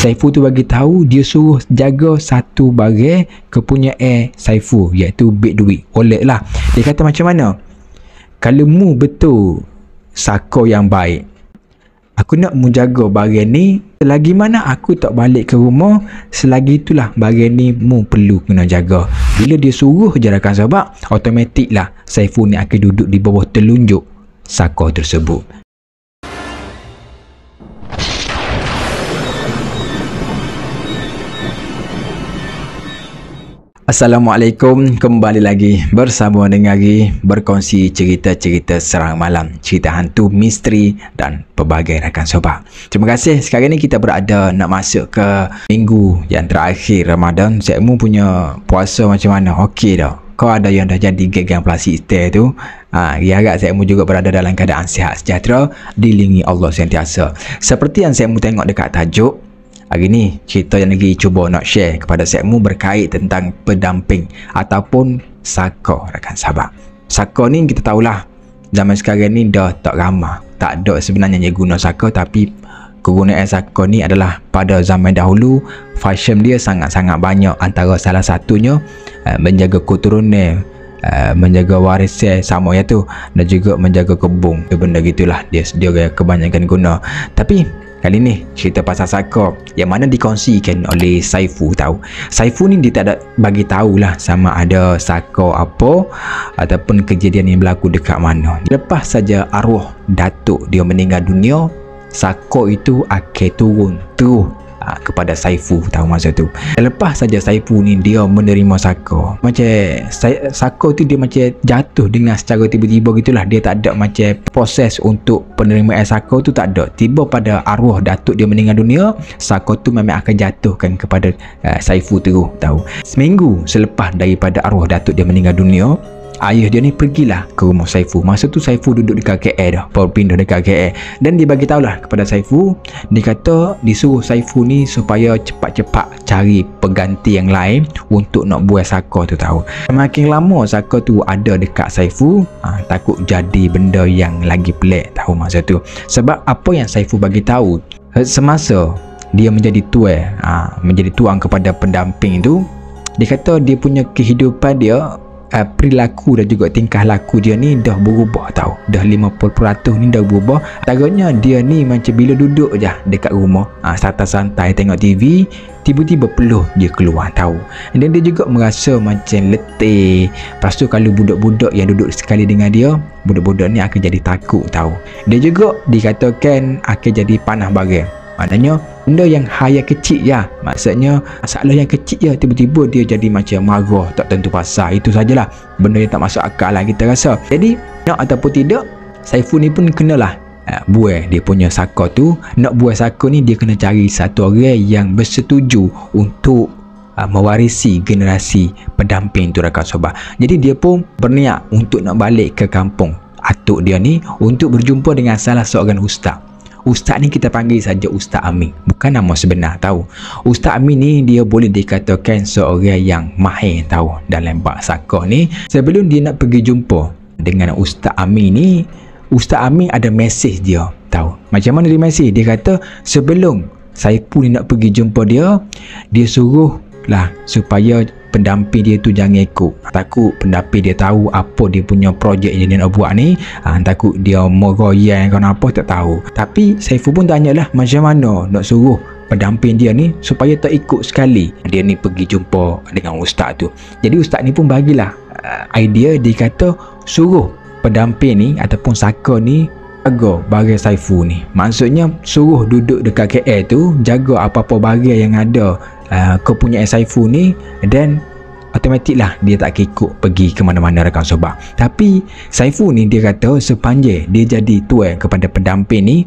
Saiful tu bagi tahu dia suruh jaga satu bagai kepunyaan Saiful, iaitu bil duit, wallet lah. Dia kata macam mana? Kalau mu betul sako yang baik, aku nak mu jaga bagai ni, selagi mana aku tak balik ke rumah, selagi itulah bagai ni mu perlu kena jaga. Bila dia suruh je rakan sahabat, automatik lah Saiful ni akan duduk di bawah telunjuk sako tersebut. Assalamualaikum, kembali lagi bersama dengan Agi, berkongsi cerita-cerita serang malam, cerita hantu, misteri dan pelbagai rakan sobat. Terima kasih. Sekarang ni kita berada nak masuk ke minggu yang terakhir Ramadan. Sekmu punya puasa macam mana? Okey dah? Kau ada yang dah jadi gegang plastik stay tu? Ya, harap sekmu juga berada dalam keadaan sihat sejahtera, dilindungi Allah sentiasa. Seperti yang sekmu tengok dekat tajuk, hari ni cerita yang lagi cuba nak share kepada sekmu berkait tentang pendamping ataupun sako rakan sahabat. Sako ni kita tahulah zaman sekarang ni dah tak ramah. Tak ada sebenarnya yang guna sako, tapi kegunaan sako ni adalah pada zaman dahulu fashion dia sangat-sangat banyak. Antara salah satunya menjaga keturunan, menjaga warisan sama ya tu, dan juga menjaga kebun, benda gitulah dia kebanyakan guna. Tapi kali ni cerita pasal sako yang mana dikongsikan oleh Saiful. Tahu Saiful ni dia tak ada bagi tahulah sama ada sako apa ataupun kejadian yang berlaku dekat mana. Lepas saja arwah datuk dia meninggal dunia, sako itu akan turun terus kepada Saiful. Tahu masa tu lepas saja Saiful ni dia menerima sako, macam sako tu dia macam jatuh dengan secara tiba-tiba gitulah. Dia tak ada macam proses untuk penerimaan sako tu, tak ada. Tiba pada arwah datuk dia meninggal dunia, sako tu memang akan jatuhkan kepada Saiful terus. Tahu seminggu selepas daripada arwah datuk dia meninggal dunia, ayah dia ni pergilah ke rumah Saiful. Masa tu Saiful duduk dekat KL dah, baru pindah dekat KL. Dan dia bagi tahulah kepada Saiful, dia kata disuruh Saiful ni supaya cepat-cepat cari pengganti yang lain untuk nak buat sako tu. Tahu makin lama sako tu ada dekat Saiful, takut jadi benda yang lagi pelik. Tahu masa tu sebab apa yang Saiful bagi tahu, semasa dia menjadi tuan kepada pendamping tu, dia kata dia punya kehidupan dia, perilaku dan juga tingkah laku dia ni dah berubah. Tahu dah 50% ni dah berubah. Antaranya dia ni macam bila duduk je dekat rumah santai-santai tengok TV, tiba-tiba peluh dia keluar. Tahu dan dia juga merasa macam letih. Lepas tu kalau budak-budak yang duduk sekali dengan dia, budak-budak ni akan jadi takut. Tahu dia juga dikatakan akan jadi panah bagai. Maknanya benda yang hal kecil ya, maksudnya masalah yang kecil ya, tiba-tiba dia jadi macam marah tak tentu pasal. Itu sajalah benda yang tak masuk akal lah kita rasa. Jadi nak ataupun tidak, Saiful ni pun kenalah buat dia punya sako tu. Nak buat sako ni dia kena cari satu orang yang bersetuju untuk mewarisi generasi pendamping tu rakan sobat. Jadi dia pun berniat untuk nak balik ke kampung atuk dia ni untuk berjumpa dengan salah seorang ustaz. Ustaz ni kita panggil saja Ustaz Amin, bukan nama sebenar. Tahu Ustaz Amin ni dia boleh dikatakan seorang yang mahir tahu dalam bab sako ni. Sebelum dia nak pergi jumpa dengan Ustaz Amin ni, Ustaz Amin ada mesej dia. Tahu macam mana dia mesej? Dia kata sebelum Saiful ni nak pergi jumpa dia, dia suruh lah supaya pendamping dia tu jangan ikut. Takut pendamping dia tahu apa dia punya projek yang dia nak buat ni, takut dia meroyan kan apa tak tahu. Tapi Saiful pun tanyalah macam mana nak suruh pendamping dia ni supaya tak ikut sekali dia ni pergi jumpa dengan ustaz tu. Jadi ustaz ni pun bagilah idea. Dia kata suruh pendamping ni ataupun saka ni jaga bagai Saiful ni. Maksudnya suruh duduk dekat KL tu, jaga apa-apa bagai yang ada kepunyaan Saiful ni, dan automatik lah dia tak ikut pergi ke mana-mana rakan sobat. Tapi Saiful ni dia kata sepanjang dia jadi tuan kepada pendamping ni,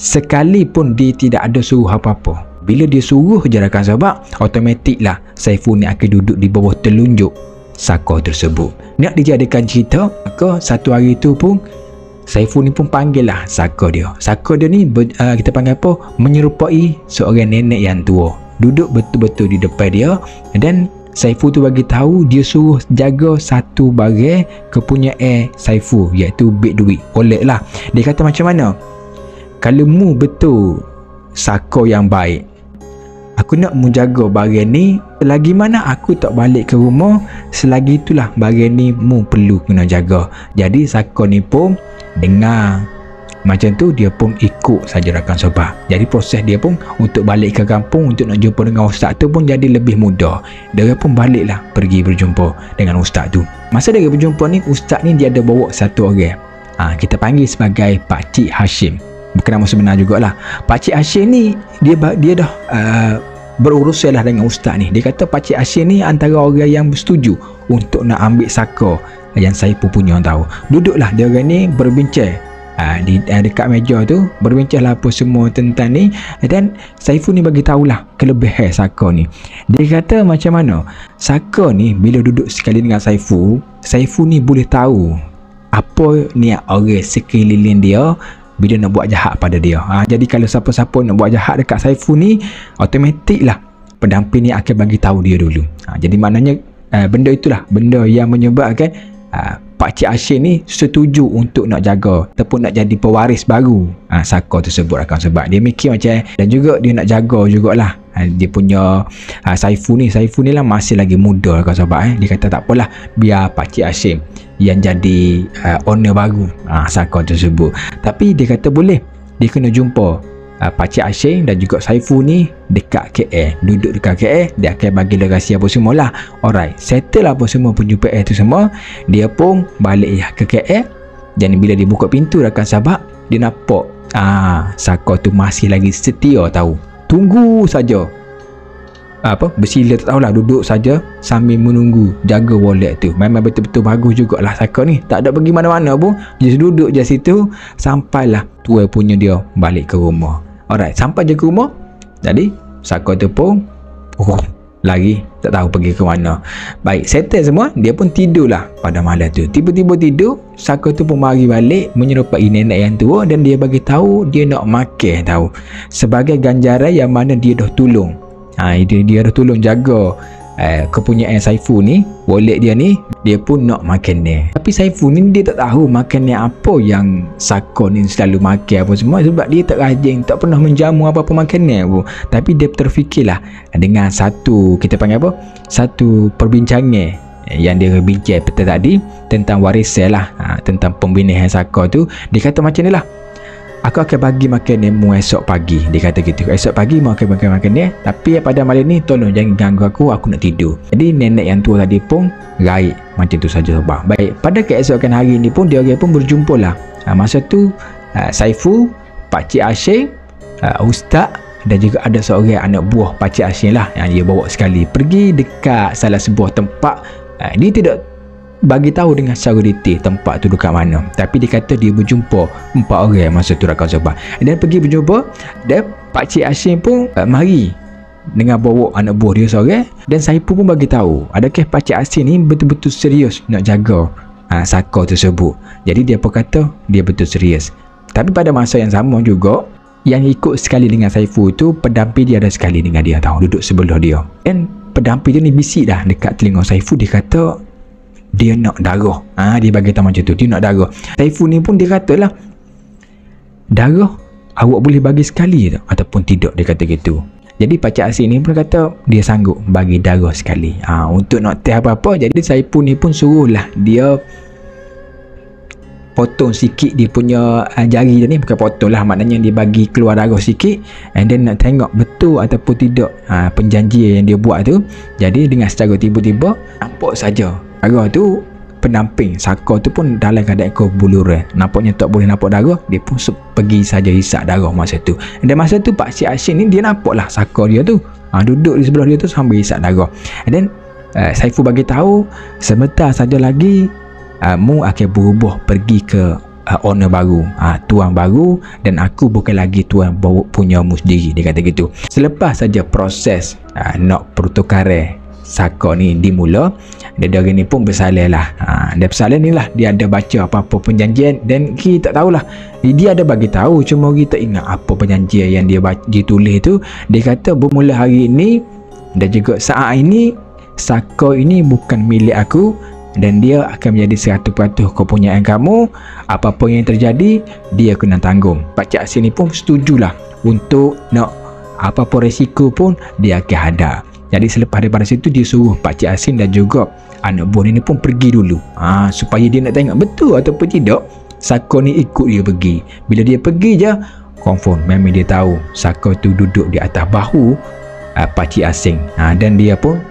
sekalipun dia tidak ada suruh apa-apa, bila dia suruh je rakan sobat, automatik lah Saiful ni akan duduk di bawah telunjuk sako tersebut. Nak dijadikan cerita, maka satu hari tu pun Saiful ni pun panggil lah sako dia. Sako dia ni kita panggil apa, menyerupai seorang nenek yang tua, duduk betul-betul di depan dia. Dan Saiful tu bagi tahu dia suruh jaga satu bagai kepunyaan Saiful, iaitu bil duit, wallet lah. Dia kata macam mana? Kalau mu betul sako yang baik, aku nak menjaga barang ni, selagi mana aku tak balik ke rumah, selagi itulah barang ni mu perlu kena jaga. Jadi Saka ni pun dengar macam tu, dia pun ikut saja rakan sobat. Jadi proses dia pun untuk balik ke kampung, untuk nak jumpa dengan ustaz tu pun jadi lebih mudah. Dia pun baliklah pergi berjumpa dengan ustaz tu. Masa dia berjumpa ni, ustaz ni dia ada bawa satu orang, kita panggil sebagai Pakcik Hashim. Bukan nama sebenar jugalah. Pakcik Hashim ni dia dah berurusan lah dengan ustaz ni. Dia kata Pakcik Hashim ni antara orang yang bersetuju untuk nak ambil Saka yang Saiful punya tahu. Duduklah dia orang ni berbincang dekat meja tu, berbincang lah apa semua tentang ni. Dan Saiful ni bagi tahulah kelebihan Saka ni. Dia kata macam mana Saka ni bila duduk sekali dengan Saiful ni boleh tahu apa niat orang sekeliling dia bila nak buat jahat pada dia. Jadi kalau siapa-siapa nak buat jahat dekat Saiful ni, automatik lah pendamping ni akan bagi tahu dia dulu. Jadi maknanya benda itulah benda yang menyebabkan Pakcik Hashim ni setuju untuk nak jaga ataupun nak jadi pewaris baru Saka tersebut rakan sebab dia mikir macam, dan juga dia nak jaga jugalah dia punya Saiful ni lah masih lagi muda rakan sebab. Dia kata tak apalah, biar Pakcik Hashim yang jadi owner baru Saka tersebut. Tapi dia kata boleh, dia kena jumpa Pakcik Hashim dan juga Saiful ni dekat KL, duduk dekat KL, dia akan bagi legasi apa semua lah. Alright, settle apa semua penjumpaan tu semua. Dia pun balik ke KL, dan bila dia buka pintu rakan sahabat, dia nampak Saka tu masih lagi setia tahu. Tunggu saja bersila tak tahulah, duduk saja sambil menunggu, jaga wallet tu. Memang betul-betul bagus jugalah Saka ni, tak ada pergi mana-mana pun, just duduk je situ sampailah tua punya dia balik ke rumah. Alright, sampai je ke rumah, jadi Saka tu pun lagi tak tahu pergi ke mana. Baik, settle semua, dia pun tidurlah pada malam tu. Tiba-tiba tidur, Saka tu pun mari balik menyerupai nenek yang tua, dan dia bagi tahu dia nak makan tahu, sebagai ganjaran yang mana dia dah tolong. Dia dah tolong jaga kepunyaan Saiful ni, wallet dia ni, dia pun nak makan dia. Tapi Saiful ni dia tak tahu makan apa yang Saka ni selalu makan apa semua, sebab dia tak rajin, tak pernah menjamu apa-apa makanan pun. Tapi dia terfikirlah dengan satu, kita panggil apa, satu perbincangan yang dia bincang petang tadi tentang warisan lah, tentang pembinaan Saka tu. Dia kata macam ni lah, aku akan bagi makan mu esok pagi. Dia kata gitu, esok pagi mau akan makan dia, tapi pada malam ni tolong jangan ganggu aku nak tidur. Jadi nenek yang tua tadi pun raih macam tu saja sebab. Baik, pada keesokan hari ni pun dia pun berjumpa lah. Masa tu Saiful, Pakcik Hashim, ustaz, dan juga ada seorang anak buah Pakcik Hashim lah yang dia bawa sekali pergi dekat salah sebuah tempat. Dia tidak bagi tahu dengan secara detail tempat tu dekat mana, tapi dia kata dia berjumpa 4 orang masa tu rakan sahabat. Dan pergi berjumpa, dan Pakcik Hashim pun mari dengan bawa anak buah dia seorang, dan Saiful pun bagi tahu adakah Pakcik Hashim ni betul-betul serius nak jaga Saka tersebut. Jadi dia pun kata dia betul serius. Tapi pada masa yang sama juga, yang ikut sekali dengan Saiful tu, pendamping dia ada sekali dengan dia tahu, duduk sebelah dia. Dan pendamping dia ni bisik dah dekat telinga Saiful, dia kata dia nak darah. Dia bagi tahu macam tu, dia nak darah. Saiful ni pun dia katalah, darah awak boleh bagi sekali tak ataupun tidak, dia kata gitu. Jadi Pakcik Hashim ni pun kata dia sanggup bagi darah sekali. Untuk nak test apa-apa, jadi Saiful ni pun suruhlah dia potong sikit dia punya jari dia ni, bukan potong lah, maknanya dia bagi keluar darah sikit, and then nak tengok betul ataupun tidak perjanjian yang dia buat tu. Jadi dengan secara tiba-tiba nampak saja darah tu, pendamping Saka tu pun dalam keadaan kebuluran, nampaknya tak boleh nampak darah, dia pun pergi saja hisap darah masa tu. Dan masa tu Pakcik Hashim ni dia nampak lah Saka dia tu duduk di sebelah dia tu sambil hisap darah. And then Saiful bagi tahu sebentar saja lagi mu akan berubah pergi ke owner baru, tuan baru, dan aku bukan lagi tuan punya mu sendiri, dia kata gitu. Selepas saja proses nak pertukaran Saka ni dimula, dia ni pun bersalin lah. Dia bersalin ni lah, dia ada baca apa-apa perjanjian, dan kita tak tahulah, dia ada bagi tahu, cuma kita ingat apa perjanjian yang dia tulis tu. Dia kata bermula hari ini dan juga saat ini, Saka ini bukan milik aku, dan dia akan menjadi 100% kepunyaan kamu. Apa-apa yang terjadi, dia kena tanggung. Pakcik Hashim ni pun setujulah untuk nak apa-apa resiko pun dia akan hadap. Jadi selepas daripada situ dia suruh Pak Cik Asin dan juga anak buah ni pun pergi dulu, supaya dia nak tengok betul ataupun tidak Saka ni ikut dia pergi. Bila dia pergi je, confirm memang dia tahu Saka tu duduk di atas bahu Pak Cik Asin. Dan dia pun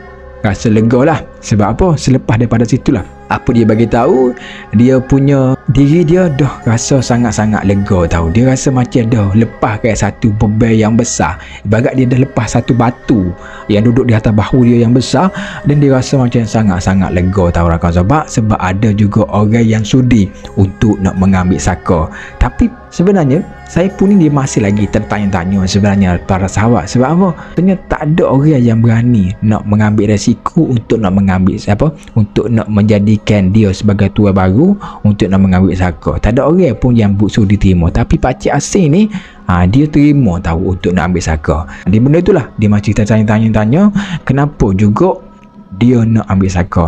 rasa lega lah. Sebab apa? Selepas daripada situlah apa dia bagi tahu, dia punya diri dia dah rasa sangat-sangat lega tahu. Dia rasa macam dah lepas kayak satu beban yang besar. Ibarat dia dah lepas satu batu yang duduk di atas bahu dia yang besar, dan dia rasa macam sangat-sangat lega tahu rakan sahabat. Sebab ada juga orang yang sudi untuk nak mengambil Saka. Tapi sebenarnya saya pun ni dia masih lagi tertanya-tanya sebenarnya para sahabat. Sebab apa? Sebenarnya tak ada orang yang berani nak mengambil resiko untuk nak mengambil untuk nak menjadikan dia sebagai tua baru untuk nak mengambil Saka. Tak ada orang pun yang sudi terima. Tapi Pak Cik Asin ni dia terima tahu untuk nak ambil Saka. Di benda itulah dia macam kita tanya-tanya kenapa juga dia nak ambil Saka.